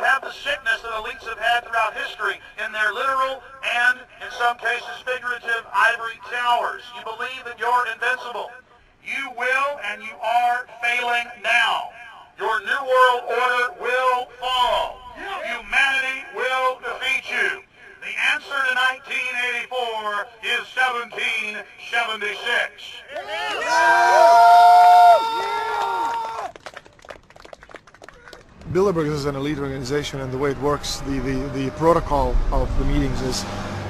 have the sickness that elites have had throughout history in their literal and, in some cases, figurative ivory towers. You believe that you're invincible. You will and you are failing now. Your New World Order will fall. Humanity will defeat you. The answer to 1984 is 1776. Bilderberg is an elite organization, and the way it works, the protocol of the meetings is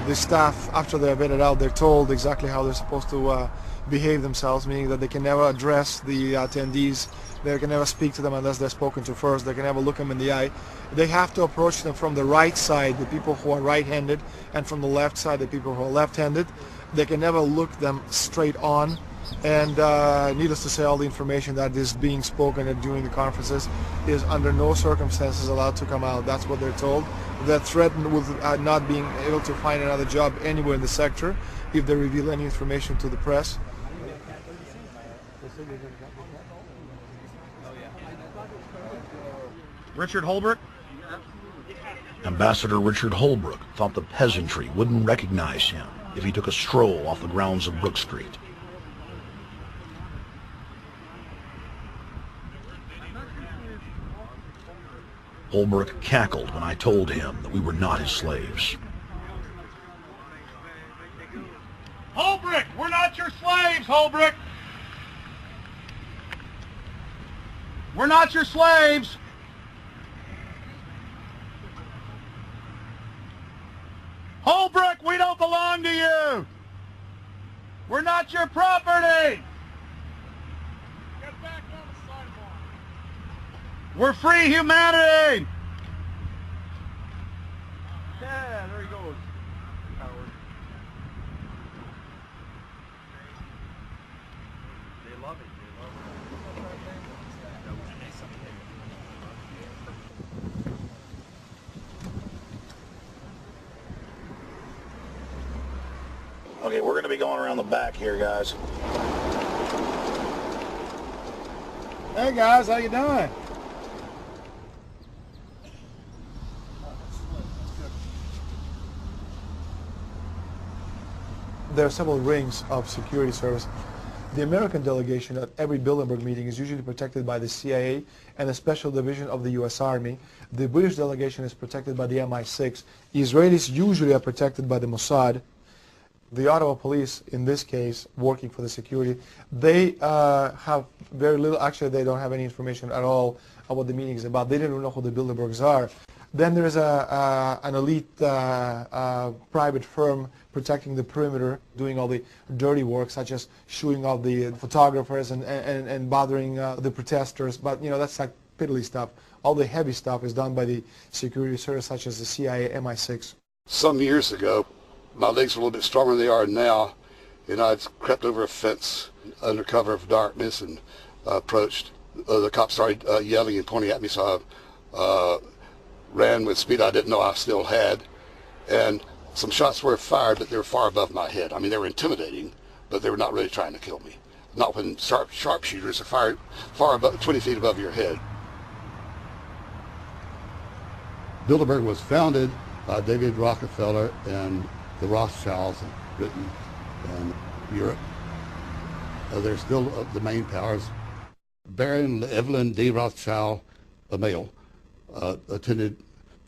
the staff, after they're vetted out, they're told exactly how they're supposed to behave themselves, meaning that they can never address the attendees, they can never speak to them unless they're spoken to first, they can never look them in the eye. They have to approach them from the right side, the people who are right-handed, and from the left side, the people who are left-handed. They can never look them straight on. And needless to say, all the information that is being spoken during the conferences is under no circumstances allowed to come out. That's what they're told. They're threatened with not being able to find another job anywhere in the sector if they reveal any information to the press. Richard Holbrooke? Ambassador Richard Holbrooke thought the peasantry wouldn't recognize him if he took a stroll off the grounds of Brook Street. Holbrooke cackled when I told him that we were not his slaves. Holbrooke, we're not your slaves, Holbrooke! We're not your slaves! Holbrooke, we don't belong to you! We're not your property! Get back on the sidewalk! We're free humanity! Yeah, there he goes. Howard. They love it. Okay, we're going to be going around the back here, guys. Hey guys, how you doing? There are several rings of security service. The American delegation at every Bilderberg meeting is usually protected by the CIA and a special division of the U.S. Army. The British delegation is protected by the MI6. Israelis usually are protected by the Mossad. The Ottawa police, in this case, working for the security, they have very little, actually they don't have any information at all about what the meeting is about. They don't even know who the Bilderbergs are. Then there's an elite private firm protecting the perimeter, doing all the dirty work, such as shooing off the photographers and bothering the protesters. But, you know, that's like piddly stuff. All the heavy stuff is done by the security service, such as the CIA, MI6. Some years ago, my legs were a little bit stronger than they are now, and I'd crept over a fence under cover of darkness and approached. The cops started yelling and pointing at me, so I ran with speed I didn't know I still had, and some shots were fired, but they were far above my head. I mean, they were intimidating, but they were not really trying to kill me. Not when sharpshooters are fired far above, 20 feet above your head. Bilderberg was founded by David Rockefeller and the Rothschilds in Britain and Europe. They're still the main powers. Baron Evelyn D. Rothschild, a male, attended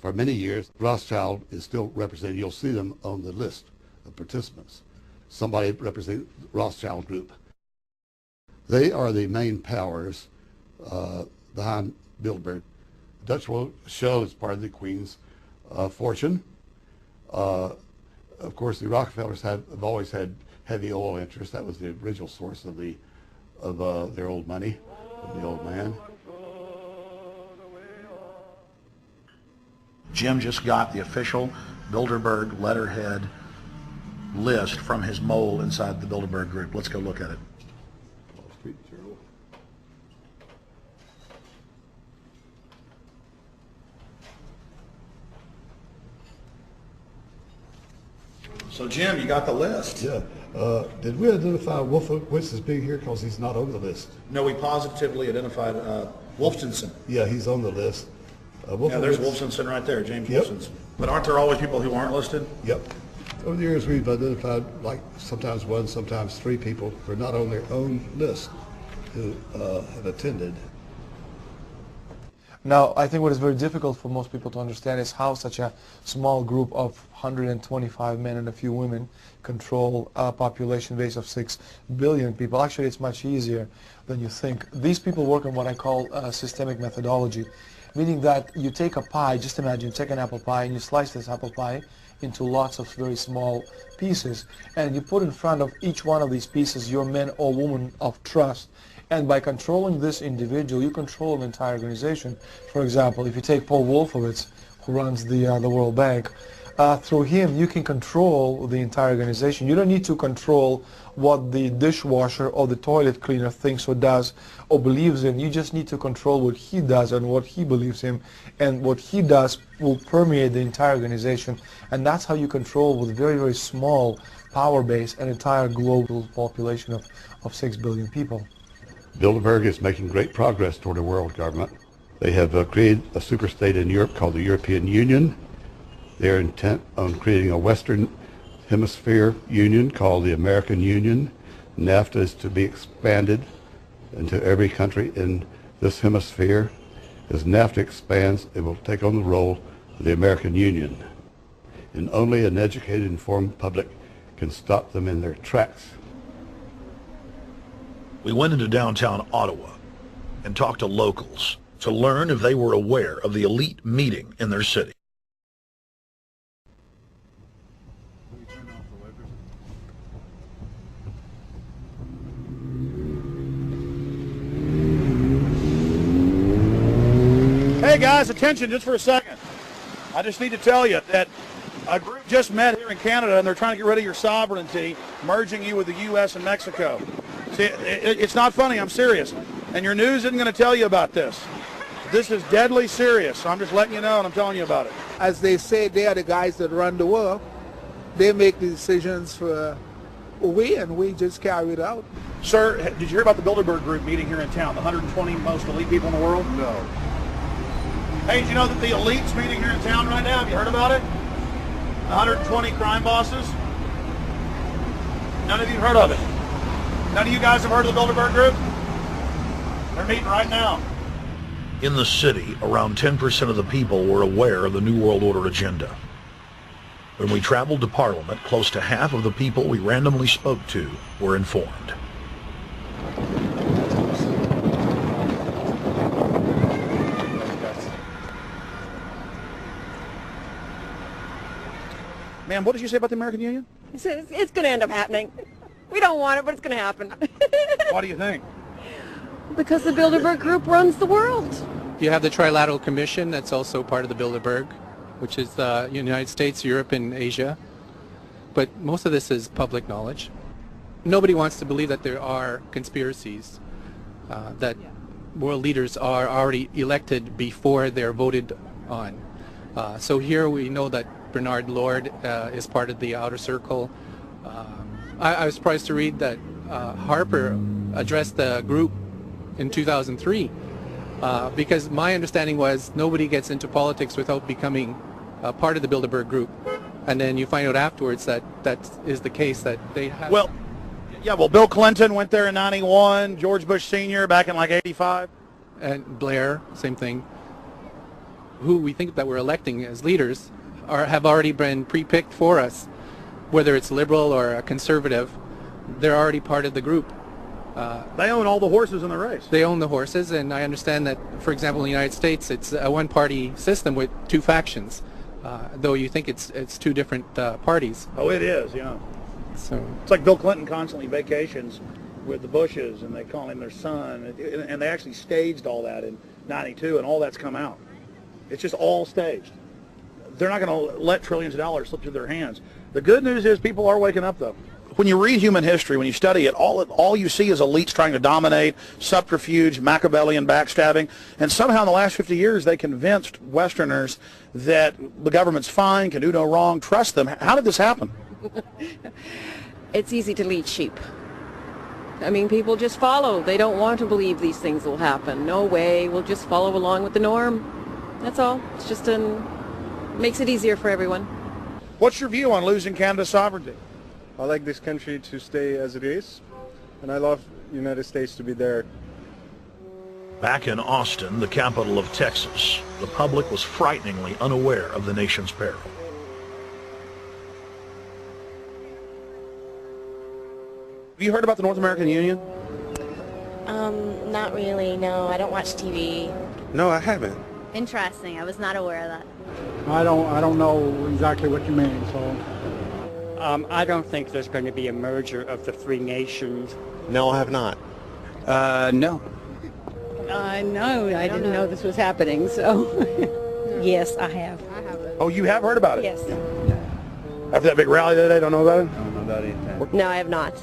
for many years. Rothschild is still represented. You'll see them on the list of participants. Somebody representing the Rothschild Group. They are the main powers behind Bilderberg. Dutch Shell is part of the Queen's fortune. Of course, the Rockefellers have always had heavy oil interests. That was the original source of their old money, of the old man. Jim just got the official Bilderberg letterhead list from his mole inside the Bilderberg Group. Let's go look at it. So Jim, you got the list. Yeah. Did we identify Wolfowitz as being here because he's not on the list? No, we positively identified Wolfenson. Yeah, he's on the list. Yeah, there's Wolfson sitting right there, James Yep. Wolfson's. But aren't there always people who aren't listed? Yep. Over the years, we've identified like sometimes one, sometimes three people who are not on their own list who have attended. Now, I think what is very difficult for most people to understand is how such a small group of 125 men and a few women control a population base of 6 billion people. Actually, it's much easier than you think. These people work on what I call systemic methodology, meaning that you take a pie, just imagine, you take an apple pie and you slice this apple pie into lots of very small pieces, and you put in front of each one of these pieces your men or women of trust. And by controlling this individual, you control an entire organization. For example, if you take Paul Wolfowitz, who runs the World Bank, through him you can control the entire organization. You don't need to control what the dishwasher or the toilet cleaner thinks or does or believes in. You just need to control what he does and what he believes in, and what he does will permeate the entire organization. And that's how you control, with very, very small power base, an entire global population of 6 billion people. Bilderberg is making great progress toward a world government. They have created a superstate in Europe called the European Union. They are intent on creating a Western Hemisphere Union called the American Union. NAFTA is to be expanded into every country in this hemisphere. As NAFTA expands, it will take on the role of the American Union. And only an educated, informed public can stop them in their tracks. We went into downtown Ottawa and talked to locals to learn if they were aware of the elite meeting in their city. Hey guys, attention just for a second. I just need to tell you that a group just met here in Canada and they're trying to get rid of your sovereignty, merging you with the U.S. and Mexico. See, it's not funny, I'm serious. And your news isn't going to tell you about this. This is deadly serious. I'm just letting you know and I'm telling you about it. As they say, they are the guys that run the world. They make the decisions for we, and we just carry it out. Sir, did you hear about the Bilderberg Group meeting here in town, the 120 most elite people in the world? No. Hey, did you know that the elite's meeting here in town right now? Have you heard about it? 120 crime bosses? None of you heard of it? None of you guys have heard of the Bilderberg Group? They're meeting right now. In the city, around 10% of the people were aware of the New World Order agenda. When we traveled to Parliament, close to half of the people we randomly spoke to were informed. Ma'am, what did you say about the American Union? He says it's going to end up happening. We don't want it, but it's going to happen. What do you think? Because the Bilderberg Group runs the world. You have the Trilateral Commission, that's also part of the Bilderberg, which is the United States, Europe, and Asia. But most of this is public knowledge. Nobody wants to believe that there are conspiracies, that world leaders are already elected before they're voted on. So here we know that Bernard Lord is part of the outer circle. I was surprised to read that Harper addressed the group in 2003 because my understanding was nobody gets into politics without becoming part of the Bilderberg Group. And then you find out afterwards that that is the case, that they have... Well, yeah, well, Bill Clinton went there in 91, George Bush Sr. back in like 85. And Blair, same thing. Who we think that we're electing as leaders have already been pre-picked for us. Whether it's liberal or a conservative, they're already part of the group. They own all the horses in the race. They own the horses, and I understand that, for example, in the United States, it's a one-party system with two factions, though you think it's two different parties. Oh, it is, yeah. So it's like Bill Clinton constantly vacations with the Bushes, and they call him their son, and they actually staged all that in 92, and all that's come out. It's just all staged. They're not going to let trillions of dollars slip through their hands. The good news is people are waking up, though. When you read human history, when you study it, all you see is elites trying to dominate, subterfuge, Machiavellian backstabbing, and somehow in the last 50 years they convinced Westerners that the government's fine, can do no wrong, trust them. How did this happen? It's easy to lead sheep. I mean, people just follow. They don't want to believe these things will happen. No way. We'll just follow along with the norm. That's all. It's just makes it easier for everyone. What's your view on losing Canada's sovereignty? I like this country to stay as it is, and I love the United States to be there. Back in Austin, the capital of Texas, the public was frighteningly unaware of the nation's peril. Have you heard about the North American Union? Not really, no. I don't watch TV. No, I haven't. Interesting. I was not aware of that. I don't know exactly what you mean, so. I don't think there's going to be a merger of the three nations. No, I have not. No. No, I didn't know this was happening, so. Yes, I have. Oh, you have heard about it? Yes. After that big rally the other day, don't know about it? No, I have not.